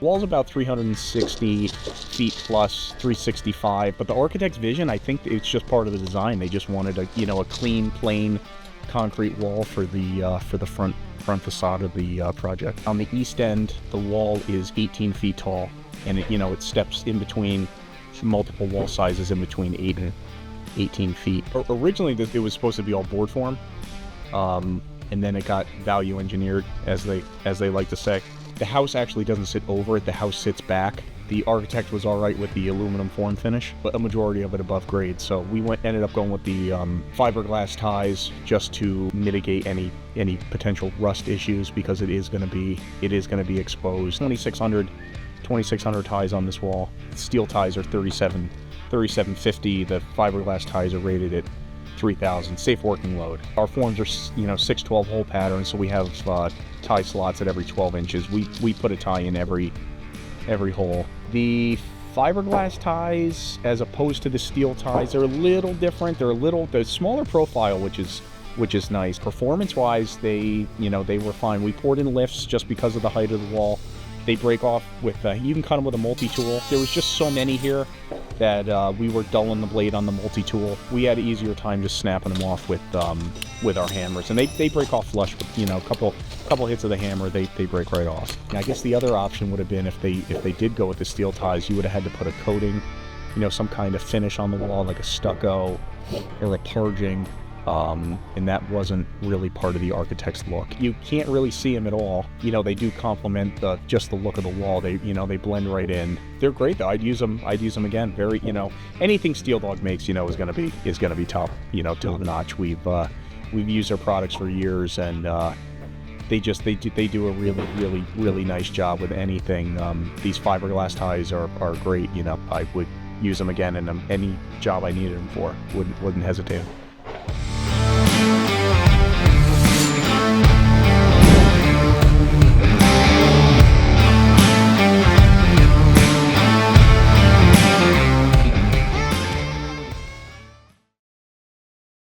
Wall's about 360 feet plus, 365, but the architect's vision, I think it's just part of the design. They just wanted a clean, plain concrete wall for the front facade of the project. On the east end, the wall is 18 feet tall, and it steps in between multiple wall sizes in between 8 and 18 feet. Originally, it was supposed to be all board form, and then it got value engineered, as they like to say. The house actually doesn't sit over it, the house sits back. The architect was all right with the aluminum form finish, but a majority of it above grade. So we ended up going with the fiberglass ties just to mitigate any potential rust issues, because it is going to be exposed. 2,600 ties on this wall. Steel ties are 3750. The fiberglass ties are rated at 3,000. Safe working load. Our forms are 612 hole patterns, so we have tie slots at every 12 inches. We put a tie in every hole. The fiberglass ties, as opposed to the steel ties, they're a little different. They're smaller profile, which is nice. Performance-wise, they were fine. We poured in lifts just because of the height of the wall. They break off with, you can cut them with a multi-tool. There was just so many here that we were dulling the blade on the multi-tool. We had an easier time just snapping them off with our hammers. And they break off flush with, a couple hits of the hammer, they break right off. And I guess the other option would have been, if they did go with the steel ties, you would have had to put a coating, some kind of finish on the wall, like a stucco or a parging. And that wasn't really part of the architect's look. You can't really see them at all. They do complement just the look of the wall. They blend right in. They're great though. I'd use them again. Very, anything Steel Dog makes, is gonna be top, top notch. We've used their products for years, and they do a really nice job with anything. These fiberglass ties are great. I would use them again in any job I needed them for. Wouldn't hesitate.